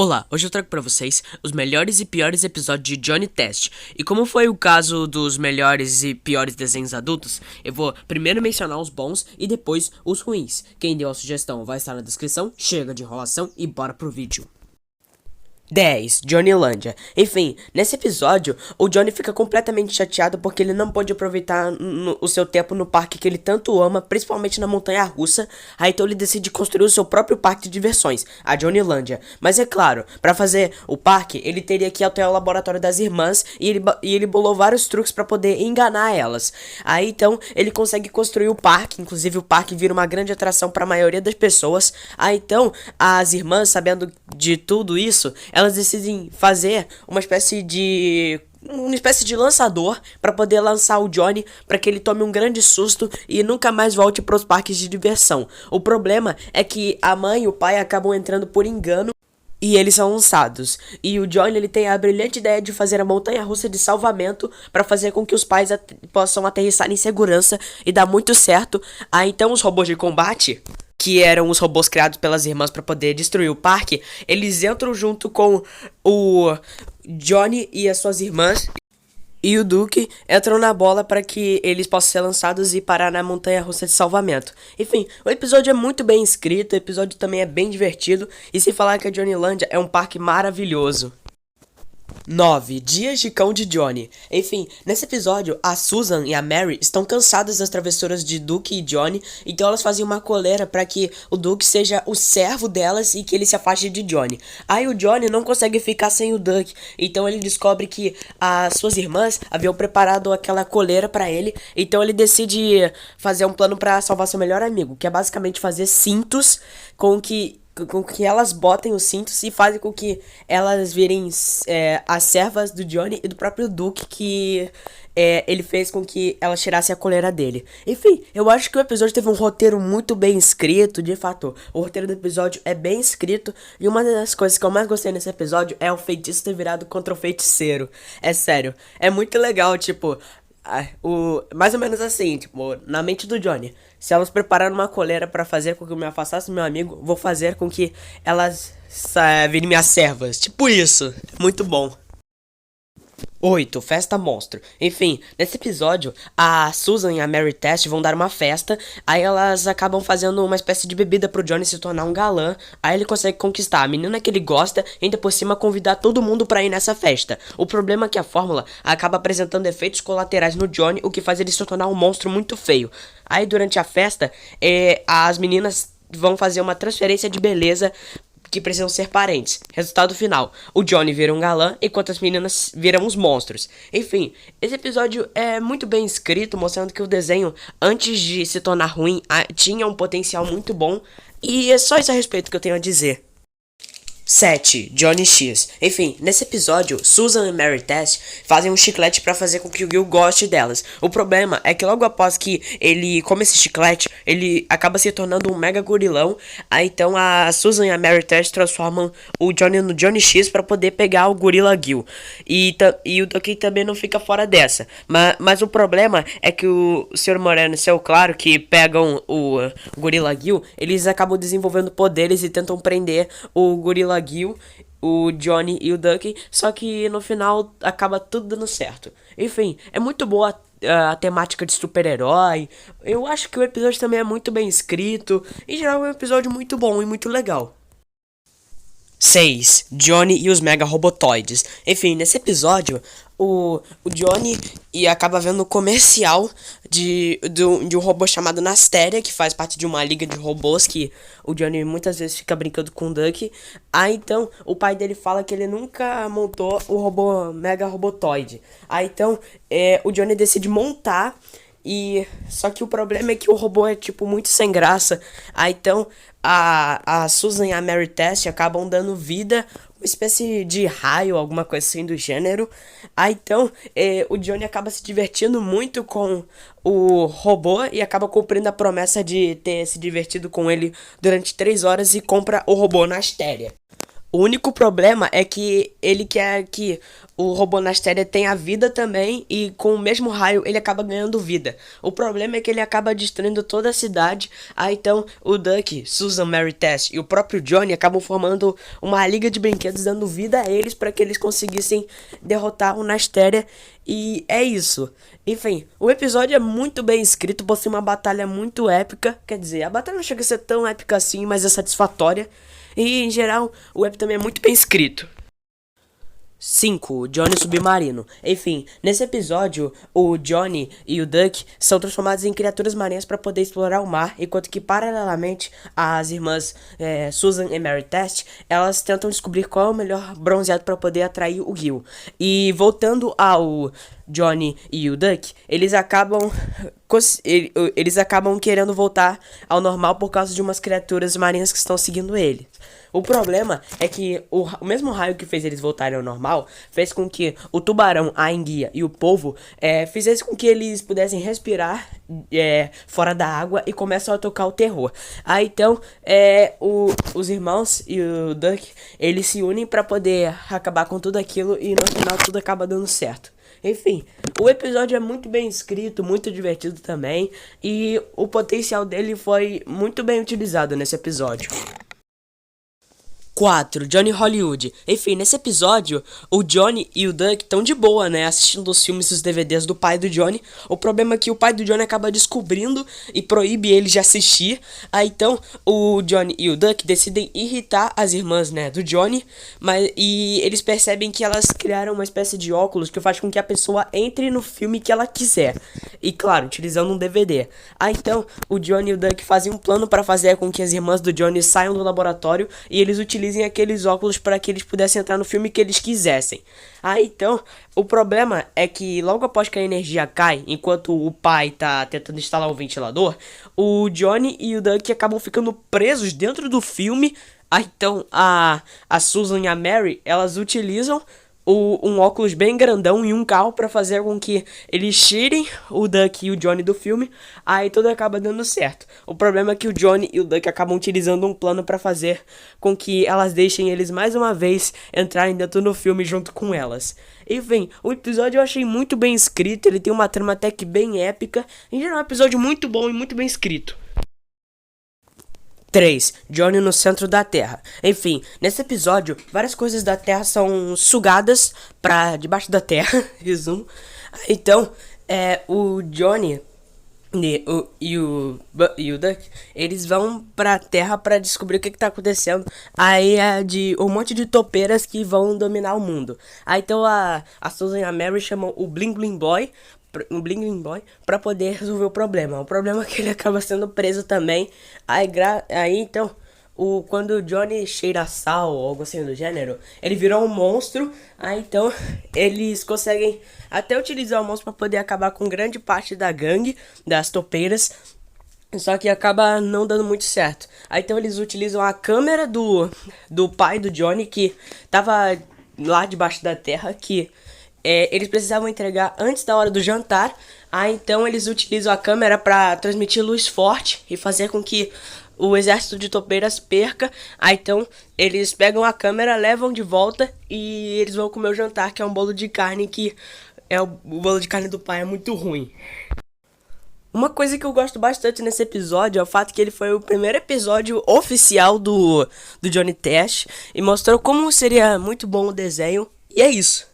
Olá, hoje eu trago pra vocês os melhores e piores episódios de Johnny Test. E como foi o caso dos melhores e piores desenhos adultos, eu vou primeiro mencionar os bons e depois os ruins. Quem deu a sugestão vai estar na descrição, chega de enrolação e bora pro vídeo. 10. Johnnylandia. Enfim, nesse episódio, o Johnny fica completamente chateado porque ele não pode aproveitar o seu tempo no parque que ele tanto ama, principalmente na montanha-russa. Aí então ele decide construir o seu próprio parque de diversões, a Johnnylandia. Mas é claro, para fazer o parque, ele teria que ir até o laboratório das irmãs e ele bolou vários truques para poder enganar elas. Aí então ele consegue construir o parque, inclusive o parque vira uma grande atração para a maioria das pessoas. Aí então as irmãs, sabendo de tudo isso, elas decidem fazer uma espécie de lançador para poder lançar o Johnny para que ele tome um grande susto e nunca mais volte para os parques de diversão. O problema é que a mãe e o pai acabam entrando por engano e eles são lançados. E o Johnny ele tem a brilhante ideia de fazer a montanha-russa de salvamento para fazer com que os pais possam aterrissar em segurança e dar muito certo. Aí então os robôs de combate, que eram os robôs criados pelas irmãs para poder destruir o parque, eles entram junto com o Johnny e as suas irmãs. E o Duke entram na bola para que eles possam ser lançados e parar na montanha-russa de salvamento. Enfim, o episódio é muito bem escrito, o episódio também é bem divertido. E sem falar que a Johnnylandia é um parque maravilhoso. 9. Dias de Cão de Johnny. Enfim, nesse episódio, a Susan e a Mary estão cansadas das travessuras de Duke e Johnny, então elas fazem uma coleira para que o Duke seja o servo delas e que ele se afaste de Johnny. Aí o Johnny não consegue ficar sem o Duke, então ele descobre que as suas irmãs haviam preparado aquela coleira para ele, então ele decide fazer um plano para salvar seu melhor amigo, que é basicamente fazer cintos com que elas botem os cintos e fazem com que elas virem as servas do Johnny e do próprio Duke, que ele fez com que elas tirassem a coleira dele. Enfim, eu acho que o episódio teve um roteiro muito bem escrito, de fato. O roteiro do episódio é bem escrito e uma das coisas que eu mais gostei nesse episódio é o feitiço ter virado contra o feiticeiro. É sério, é muito legal, tipo... mais ou menos assim, tipo, na mente do Johnny. Se elas prepararam uma coleira pra fazer com que eu me afastasse do meu amigo, vou fazer com que elas virem minhas servas. Tipo isso. Muito bom. 8. Festa Monstro. Enfim, nesse episódio, a Susan e a Mary Test vão dar uma festa. Aí elas acabam fazendo uma espécie de bebida pro Johnny se tornar um galã. Aí ele consegue conquistar a menina que ele gosta e ainda por cima convidar todo mundo pra ir nessa festa. O problema é que a fórmula acaba apresentando efeitos colaterais no Johnny, o que faz ele se tornar um monstro muito feio. Aí durante a festa, as meninas vão fazer uma transferência de beleza que precisam ser parentes. Resultado final, o Johnny vira um galã, enquanto as meninas viram os monstros. Enfim, esse episódio é muito bem escrito, mostrando que o desenho, antes de se tornar ruim, tinha um potencial muito bom. E é só isso a respeito que eu tenho a dizer. 7. Johnny X. Enfim, nesse episódio, Susan e Mary Test fazem um chiclete pra fazer com que o Gil goste delas. O problema é que logo após que ele come esse chiclete, ele acaba se tornando um mega gorilão. Aí então a Susan e a Mary Test transformam o Johnny no Johnny X pra poder pegar o gorila Gil. E o Ducky também não fica fora dessa. Mas o problema é que o Sr. Moreno e o Seu Claro, que pegam o gorila Gil, eles acabam desenvolvendo poderes e tentam prender o gorila Gil, o Johnny e o Ducky, só que no final acaba tudo dando certo. Enfim, é muito boa a temática de super-herói. Eu acho que o episódio também é muito bem escrito. Em geral é um episódio muito bom e muito legal. 6. Johnny e os Mega Robotoides. Enfim, nesse episódio, o Johnny acaba vendo um comercial de um robô chamado Nastéria, que faz parte de uma liga de robôs que o Johnny muitas vezes fica brincando com o Duck. Aí então, o pai dele fala que ele nunca montou o robô Mega Robotoide. Aí então, o Johnny decide montar. Só que o problema é que o robô é tipo muito sem graça. Aí então a Susan e a Mary Test acabam dando vida, uma espécie de raio, alguma coisa assim do gênero. Aí então o Johnny acaba se divertindo muito com o robô e acaba cumprindo a promessa de ter se divertido com ele durante 3 horas e compra o robô na Astéria. O único problema é que ele quer que o robô Nastéria tenha vida também e com o mesmo raio ele acaba ganhando vida. O problema é que ele acaba destruindo toda a cidade. Aí então o Duck, Susan, Mary, Tess e o próprio Johnny acabam formando uma liga de brinquedos dando vida a eles para que eles conseguissem derrotar o Nastéria. E é isso. Enfim, o episódio é muito bem escrito, possui uma batalha muito épica. Quer dizer, a batalha não chega a ser tão épica assim, mas é satisfatória. E, em geral, o web também é muito bem escrito. 5. Johnny Submarino. Enfim, nesse episódio, o Johnny e o Duck são transformados em criaturas marinhas para poder explorar o mar, enquanto que, paralelamente, as irmãs Susan e Mary Test, elas tentam descobrir qual é o melhor bronzeado para poder atrair o Gil. E voltando ao Johnny e o Duck, eles acabam querendo voltar ao normal por causa de umas criaturas marinhas que estão seguindo eles. O problema é que o mesmo raio que fez eles voltarem ao normal fez com que o tubarão, a enguia e o polvo fizesse com que eles pudessem respirar fora da água e começam a tocar o terror. Aí então os irmãos e o Duck eles se unem para poder acabar com tudo aquilo e no final tudo acaba dando certo. Enfim, o episódio é muito bem escrito, muito divertido também, e o potencial dele foi muito bem utilizado nesse episódio. 4. Johnny Hollywood. Enfim, nesse episódio, o Johnny e o Duck estão de boa, né, assistindo os filmes e os DVDs do pai do Johnny. O problema é que o pai do Johnny acaba descobrindo e proíbe eles de assistir. Aí então, o Johnny e o Duck decidem irritar as irmãs, né, do Johnny, e eles percebem que elas criaram uma espécie de óculos que faz com que a pessoa entre no filme que ela quiser. E claro, utilizando um DVD. Aí então, o Johnny e o Duck fazem um plano para fazer com que as irmãs do Johnny saiam do laboratório e eles utilizem aqueles óculos para que eles pudessem entrar no filme que eles quisessem. Aí então, o problema é que logo após que a energia cai, enquanto o pai tá tentando instalar o ventilador, o Johnny e o Duck acabam ficando presos dentro do filme. Aí então, a Susan e a Mary, elas utilizam um óculos bem grandão e um carro para fazer com que eles tirem o Duck e o Johnny do filme. Aí tudo acaba dando certo. O problema é que o Johnny e o Duck acabam utilizando um plano para fazer com que elas deixem eles mais uma vez entrarem dentro do filme junto com elas. Enfim, o episódio eu achei muito bem escrito, ele tem uma trama até que bem épica. Em geral é um episódio muito bom e muito bem escrito. 3. Johnny no centro da Terra. Enfim, nesse episódio, várias coisas da Terra são sugadas pra debaixo da Terra. Resumo. Então, o Johnny e o Duck, eles vão pra Terra pra descobrir o que tá acontecendo. Aí é de um monte de topeiras que vão dominar o mundo. Aí então a Susan e a Mary chamam o Bling Bling Boy pra poder resolver o problema. O problema é que ele acaba sendo preso também. Aí então, quando o Johnny cheira sal ou algo assim do gênero, ele virou um monstro. Aí então, eles conseguem até utilizar o monstro pra poder acabar com grande parte da gangue das topeiras. Só que acaba não dando muito certo. Aí então eles utilizam a câmera do pai do Johnny, que tava lá debaixo da terra, que eles precisavam entregar antes da hora do jantar. Aí então eles utilizam a câmera para transmitir luz forte e fazer com que o exército de topeiras perca. Aí então eles pegam a câmera, levam de volta e eles vão comer o jantar, que é um bolo de carne, que o bolo de carne do pai é muito ruim. Uma coisa que eu gosto bastante nesse episódio é o fato que ele foi o primeiro episódio oficial do Johnny Test e mostrou como seria muito bom o desenho. E é isso.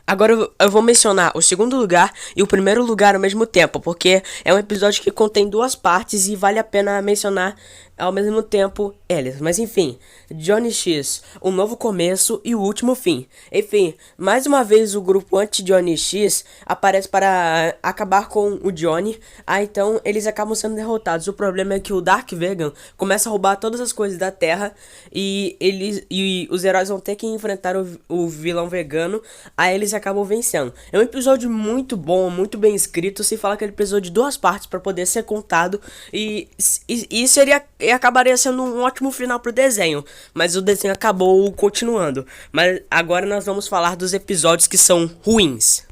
Agora eu vou mencionar o segundo lugar e o primeiro lugar ao mesmo tempo, porque é um episódio que contém duas partes e vale a pena mencionar ao mesmo tempo eles. Mas enfim, Johnny X, um novo começo e o último fim. Enfim, mais uma vez o grupo anti-Johnny X aparece para acabar com o Johnny. Aí então eles acabam sendo derrotados. O problema é que o Dark Vegan começa a roubar todas as coisas da Terra e os heróis vão ter que enfrentar o vilão vegano. Aí eles acabam vencendo. É um episódio muito bom, muito bem escrito. Se fala que ele precisou de duas partes para poder ser contado e acabaria sendo um ótimo final pro desenho, mas o desenho acabou continuando. Mas agora nós vamos falar dos episódios que são ruins.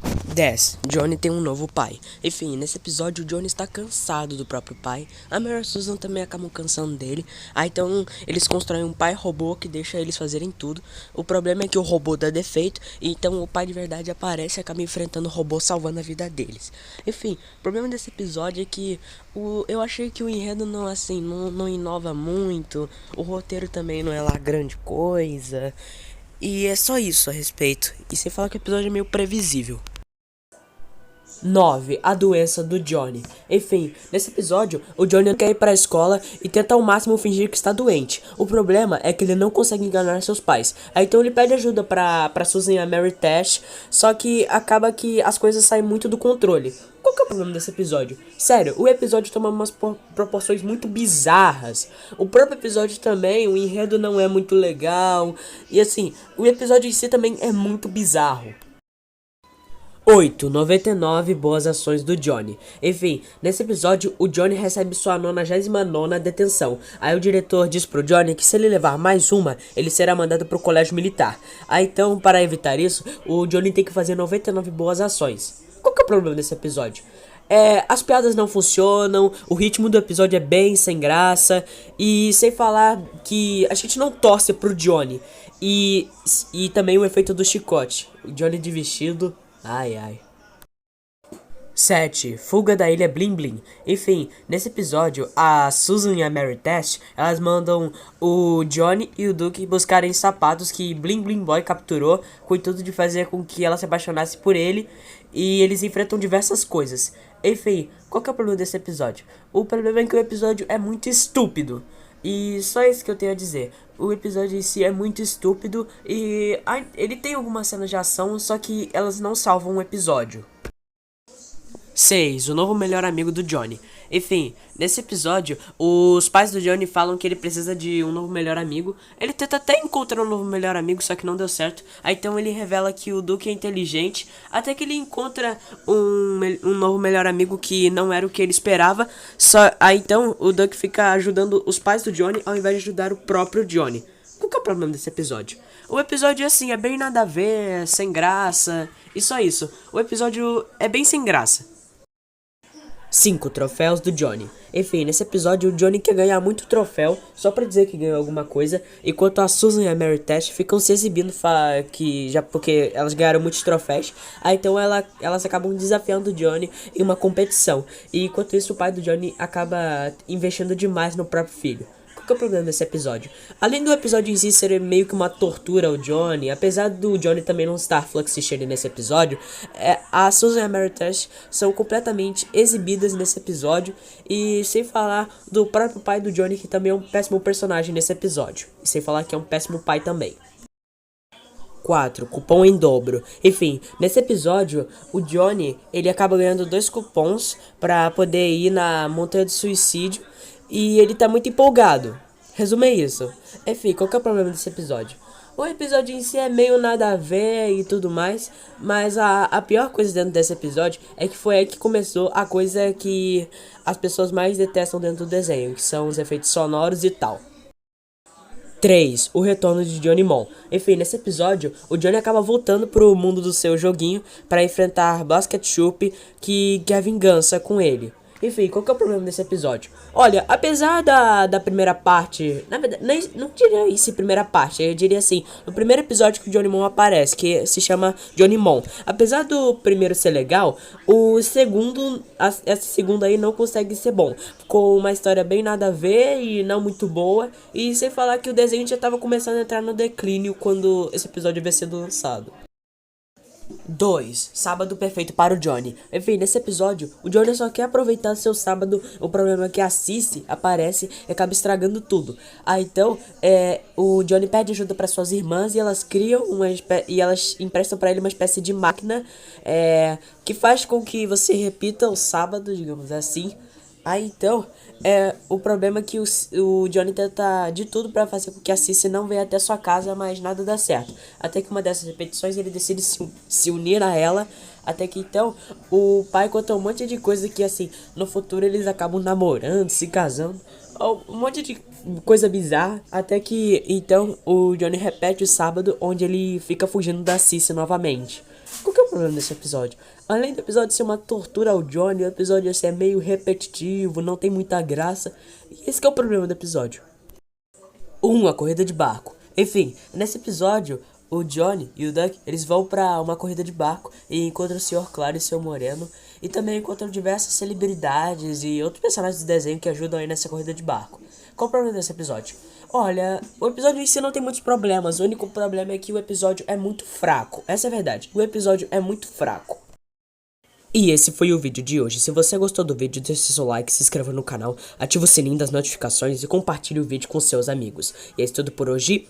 10. Johnny tem um novo pai. Enfim, nesse episódio o Johnny está cansado do próprio pai. A Mary e a Susan também acabam cansando dele. Então eles constroem um pai robô que deixa eles fazerem tudo. O problema é que o robô dá defeito, então o pai de verdade aparece e acaba enfrentando o robô, salvando a vida deles. Enfim, o problema desse episódio é que eu achei que o enredo não inova muito. O roteiro também não é lá grande coisa. E é só isso a respeito. E sem falar que o episódio é meio previsível. 9. A doença do Johnny. Enfim, nesse episódio, o Johnny quer ir para a escola e tenta ao máximo fingir que está doente. O problema é que ele não consegue enganar seus pais. Aí então ele pede ajuda pra Susan e a Mary Tash, só que acaba que as coisas saem muito do controle. Qual que é o problema desse episódio? Sério, o episódio toma umas proporções muito bizarras. O próprio episódio também, o enredo não é muito legal. E assim, o episódio em si também é muito bizarro. 8. 99 boas ações do Johnny. Enfim, nesse episódio, o Johnny recebe sua 99ª detenção. Aí o diretor diz pro Johnny que se ele levar mais uma, ele será mandado pro colégio militar. Aí então, para evitar isso, o Johnny tem que fazer 99 boas ações. Qual que é o problema desse episódio? As piadas não funcionam, o ritmo do episódio é bem sem graça, e sem falar que a gente não torce pro Johnny. E também o efeito do chicote. O Johnny de vestido... Ai, ai. 7. Fuga da Ilha Blim Blim. Enfim, nesse episódio, a Susan e a Mary Tash, elas mandam o Johnny e o Duke buscarem sapatos que Blim Blim Boy capturou, com o intuito de fazer com que ela se apaixonasse por ele, e eles enfrentam diversas coisas. Enfim, qual que é o problema desse episódio? O problema é que o episódio é muito estúpido. E só isso que eu tenho a dizer. O episódio em si é muito estúpido e ele tem algumas cenas de ação, só que elas não salvam o episódio. 6. O novo melhor amigo do Johnny. Enfim, nesse episódio, os pais do Johnny falam que ele precisa de um novo melhor amigo. Ele tenta até encontrar um novo melhor amigo, só que não deu certo. Aí então ele revela que o Duke é inteligente, até que ele encontra um novo melhor amigo que não era o que ele esperava. Aí então o Duke fica ajudando os pais do Johnny ao invés de ajudar o próprio Johnny. Qual que é o problema desse episódio? O episódio assim, é bem nada a ver, sem graça, e só isso. O episódio é bem sem graça. 5. Troféus do Johnny. Enfim, nesse episódio o Johnny quer ganhar muito troféu, só pra dizer que ganhou alguma coisa, enquanto a Susan e a Mary Tash ficam se exibindo porque elas ganharam muitos troféus. Aí então elas acabam desafiando o Johnny em uma competição, e enquanto isso o pai do Johnny acaba investindo demais no próprio filho. Qual que é o problema desse episódio? Além do episódio em si ser meio que uma tortura ao Johnny, apesar do Johnny também não estar fluxichando nesse episódio, a Susan e a Mary Tash são completamente exibidas nesse episódio, e sem falar do próprio pai do Johnny, que também é um péssimo personagem nesse episódio, e sem falar que é um péssimo pai também. 4. Cupom em dobro. Enfim, nesse episódio, o Johnny, ele acaba ganhando 2 cupons pra poder ir na Montanha do Suicídio, e ele tá muito empolgado. Resumo é isso. Enfim, qual que é o problema desse episódio? O episódio em si é meio nada a ver e tudo mais, mas a pior coisa dentro desse episódio é que foi aí que começou a coisa que as pessoas mais detestam dentro do desenho, que são os efeitos sonoros e tal. 3. O retorno de Johnny Mon. Enfim, nesse episódio, o Johnny acaba voltando pro mundo do seu joguinho para enfrentar Basket Choop, que quer vingança com ele. Enfim, qual que é o problema desse episódio? Olha, apesar da primeira parte... Na verdade, não diria isso primeira parte. Eu diria assim, no primeiro episódio que o Johnny Mon aparece, que se chama Johnny Mon. Apesar do primeiro ser legal, o segundo... Esse segundo aí não consegue ser bom. Ficou uma história bem nada a ver e não muito boa. E sem falar que o desenho já tava começando a entrar no declínio quando esse episódio vai ser lançado. 2. Sábado perfeito para o Johnny. Enfim, nesse episódio, o Johnny só quer aproveitar seu sábado. O problema é que a Cissy aparece e acaba estragando tudo. Aí então, o Johnny pede ajuda para suas irmãs e elas criam e elas emprestam para ele uma espécie de máquina que faz com que você repita o sábado, digamos assim. Aí então, o problema é que o Johnny tenta de tudo pra fazer com que a Cissy não venha até sua casa, mas nada dá certo. Até que uma dessas repetições ele decide se unir a ela. Até que então, o pai conta um monte de coisa que assim, no futuro eles acabam namorando, se casando. Um monte de coisa bizarra. Até que então o Johnny repete o sábado onde ele fica fugindo da Cissy novamente. Qual que é o problema desse episódio? Além do episódio ser uma tortura ao Johnny, o episódio ser meio repetitivo, não tem muita graça. E esse que é o problema do episódio. A corrida de barco. Enfim, nesse episódio, o Johnny e o Duck, eles vão pra uma corrida de barco e encontram o Sr. Claro e o Sr. Moreno. E também encontram diversas celebridades e outros personagens de desenho que ajudam aí nessa corrida de barco. Qual o problema desse episódio? Olha, o episódio em si não tem muitos problemas. O único problema é que o episódio é muito fraco. Essa é a verdade. O episódio é muito fraco. E esse foi o vídeo de hoje. Se você gostou do vídeo, deixe seu like, se inscreva no canal, ative o sininho das notificações e compartilhe o vídeo com seus amigos. E é isso tudo por hoje.